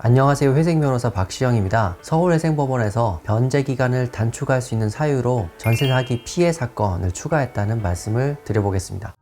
안녕하세요. 회생변호사 박시영입니다. 서울회생법원에서 변제기간을 단축할 수 있는 사유로 전세사기 피해 사건을 추가했다는 말씀을 드려보겠습니다.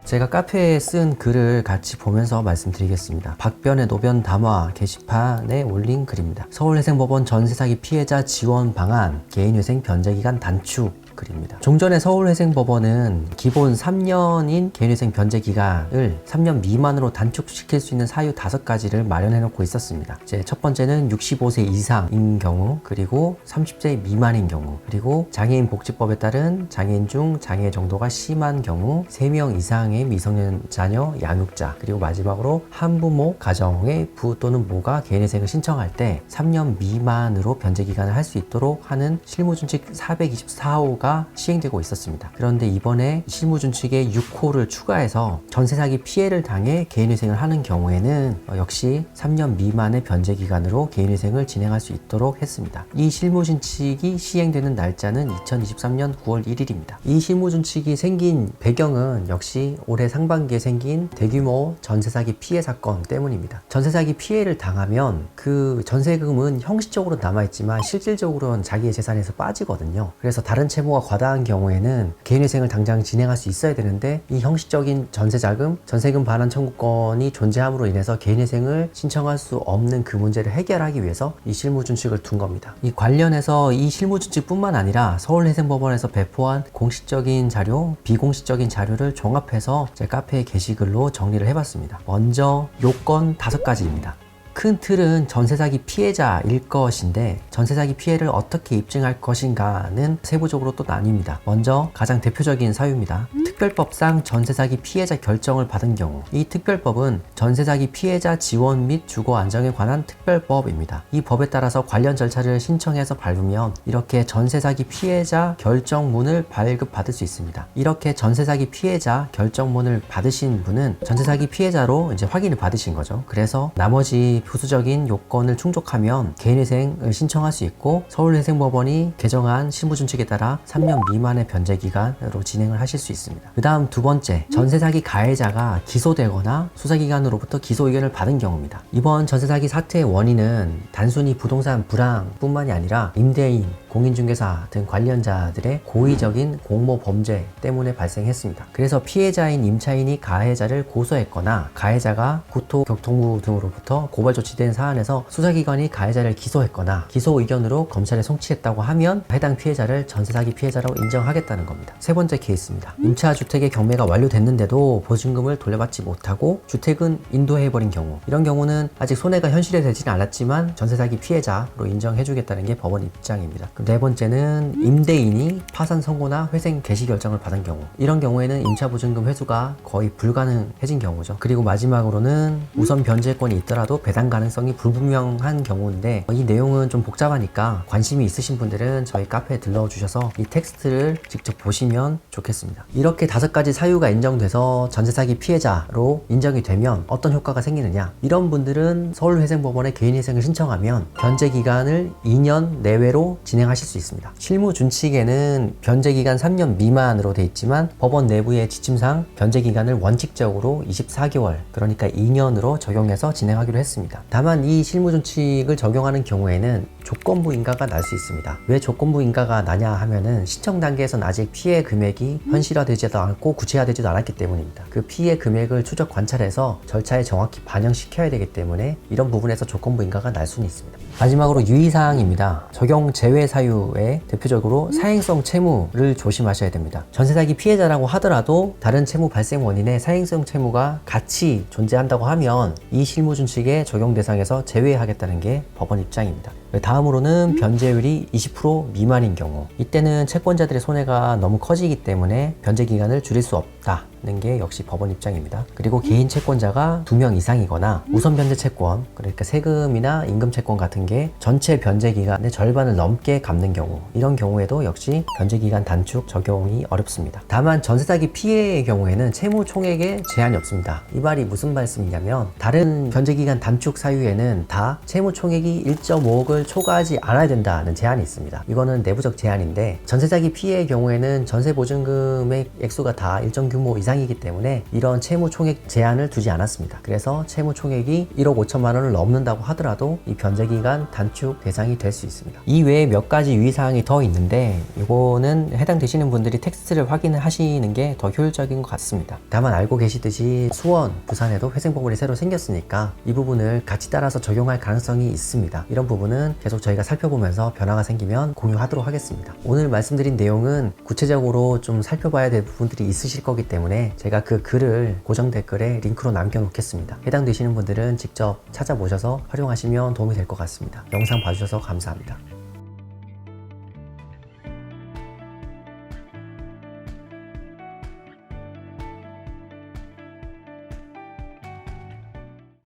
제가 카페에 쓴 글을 같이 보면서 말씀드리겠습니다. 박변의 노변 담화 게시판에 올린 글입니다. 서울회생법원 전세사기 피해자 지원 방안 개인회생 변제기간 단축 글입니다. 종전에 서울회생법원은 기본 3년인 개인회생 변제기간을 3년 미만으로 단축시킬 수 있는 사유 5가지를 마련해 놓고 있었습니다. 이제 첫 번째는 65세 이상인 경우, 그리고 30세 미만인 경우, 그리고 장애인 복지법에 따른 장애인 중 장애 정도가 심한 경우, 3명 이상의 미성년 자녀 양육자, 그리고 마지막으로 한부모 가정의 부 또는 모가 개인회생을 신청할 때 3년 미만으로 변제기간을 할 수 있도록 하는 실무준칙 424호가 시행되고 있었습니다. 그런데 이번에 실무준칙의 6호를 추가해서 전세사기 피해를 당해 개인회생을 하는 경우에는 역시 3년 미만의 변제기간으로 개인회생을 진행할 수 있도록 했습니다. 이 실무준칙이 시행되는 날짜는 2023년 9월 1일입니다. 이 실무준칙이 생긴 배경은 역시 올해 상반기에 생긴 대규모 전세사기 피해 사건 때문입니다. 전세사기 피해를 당하면 그 전세금은 형식적으로 남아있지만 실질적으로는 자기의 재산에서 빠지거든요. 그래서 다른 채무가 과다한 경우에는 개인회생을 당장 진행할 수 있어야 되는데, 이 형식적인 전세자금, 전세금 반환 청구권이 존재함으로 인해서 개인회생을 신청할 수 없는 그 문제를 해결하기 위해서 이 실무준칙을 둔 겁니다. 이 관련해서 이 실무준칙뿐만 아니라 서울회생법원에서 배포한 공식적인 자료, 비공식적인 자료를 종합해서 제 카페의 게시글로 정리를 해봤습니다. 먼저 요건 5가지입니다. 큰 틀은 전세사기 피해자일 것인데, 전세사기 피해를 어떻게 입증할 것인가는 세부적으로 또 나뉩니다. 먼저 가장 대표적인 사유입니다. 특별법상 전세사기 피해자 결정을 받은 경우, 이 특별법은 전세사기 피해자 지원 및 주거 안정에 관한 특별법입니다. 이 법에 따라서 관련 절차를 신청해서 밟으면 이렇게 전세사기 피해자 결정문을 발급받을 수 있습니다. 이렇게 전세사기 피해자 결정문을 받으신 분은 전세사기 피해자로 이제 확인을 받으신 거죠. 그래서 나머지 부수적인 요건을 충족하면 개인회생을 신청할 수 있고, 서울회생법원이 개정한 실무준칙에 따라 3년 미만의 변제기간으로 진행을 하실 수 있습니다. 그 다음 두 번째, 전세사기 가해자가 기소되거나 수사기관으로부터 기소 의견을 받은 경우입니다. 이번 전세사기 사태의 원인은 단순히 부동산 불황뿐만이 아니라 임대인, 공인중개사 등 관련자들의 고의적인 공모 범죄 때문에 발생했습니다. 그래서 피해자인 임차인이 가해자를 고소했거나 가해자가 국토교통부 등으로부터 고발 조치된 사안에서 수사기관이 가해자를 기소했거나 기소 의견으로 검찰에 송치했다고 하면 해당 피해자를 전세사기 피해자라고 인정하겠다는 겁니다. 세 번째 케이스입니다. 임차 주택의 경매가 완료됐는데도 보증금을 돌려받지 못하고 주택은 인도해버린 경우, 이런 경우는 아직 손해가 현실화되지는 않았지만 전세사기 피해자로 인정해주겠다는 게 법원 입장입니다. 네 번째는 임대인이 파산 선고나 회생 개시 결정을 받은 경우, 이런 경우에는 임차보증금 회수가 거의 불가능해진 경우죠. 그리고 마지막으로는 우선 변제권이 있더라도 배당 가능성이 불분명한 경우인데, 이 내용은 좀 복잡하니까 관심이 있으신 분들은 저희 카페에 들러주셔서 이 텍스트를 직접 보시면 좋겠습니다. 이렇게 5가지 사유가 인정돼서 전세사기 피해자로 인정이 되면 어떤 효과가 생기느냐, 이런 분들은 서울회생법원에 개인회생을 신청하면 변제기간을 2년 내외로 진행하실 수 있습니다. 실무준칙에는 변제기간 3년 미만으로 돼 있지만 법원 내부의 지침상 변제기간을 원칙적으로 24개월, 그러니까 2년으로 적용해서 진행하기로 했습니다. 다만 이 실무준칙을 적용하는 경우에는 조건부 인가가 날 수 있습니다. 왜 조건부 인가가 나냐 하면은 신청 단계에서는 아직 피해 금액이 현실화되지도 않고 구체화되지도 않았기 때문입니다. 그 피해 금액을 추적 관찰해서 절차에 정확히 반영시켜야 되기 때문에 이런 부분에서 조건부 인가가 날 수는 있습니다. 마지막으로 유의사항입니다. 적용 제외 사유에 대표적으로 사행성 채무를 조심하셔야 됩니다. 전세사기 피해자라고 하더라도 다른 채무 발생 원인에 사행성 채무가 같이 존재한다고 하면 이 실무준칙의 적용 대상에서 제외하겠다는 게 법원 입장입니다. 다음으로는 변제율이 20% 미만인 경우, 이때는 채권자들의 손해가 너무 커지기 때문에 변제기간을 줄일 수 없다는 게 역시 법원 입장입니다. 그리고 개인 채권자가 2명 이상이거나 우선 변제 채권, 그러니까 세금이나 임금 채권 같은 게 전체 변제기간의 절반을 넘게 갚는 경우, 이런 경우에도 역시 변제기간 단축 적용이 어렵습니다. 다만 전세사기 피해의 경우에는 채무 총액에 제한이 없습니다. 이 말이 무슨 말씀이냐면, 다른 변제기간 단축 사유에는 다 채무 총액이 1.5억을 초과하지 않아야 된다는 제한이 있습니다. 이거는 내부적 제한인데, 전세사기 피해의 경우에는 전세보증금의 액수가 다 일정 규모 이상 이상이기 때문에 이런 채무 총액 제한을 두지 않았습니다. 그래서 채무 총액이 1억 5천만 원을 넘는다고 하더라도 이 변제기간 단축 대상이 될 수 있습니다. 이 외에 몇 가지 유의사항이 더 있는데 이거는 해당되시는 분들이 텍스트를 확인하시는 게 더 효율적인 것 같습니다. 다만 알고 계시듯이 수원, 부산에도 회생보험이 새로 생겼으니까 이 부분을 같이 따라서 적용할 가능성이 있습니다. 이런 부분은 계속 저희가 살펴보면서 변화가 생기면 공유하도록 하겠습니다. 오늘 말씀드린 내용은 구체적으로 좀 살펴봐야 될 부분들이 있으실 거기 때문에 제가 그 글을 고정 댓글에 링크로 남겨놓겠습니다. 해당되시는 분들은 직접 찾아보셔서 활용하시면 도움이 될 것 같습니다. 영상 봐주셔서 감사합니다.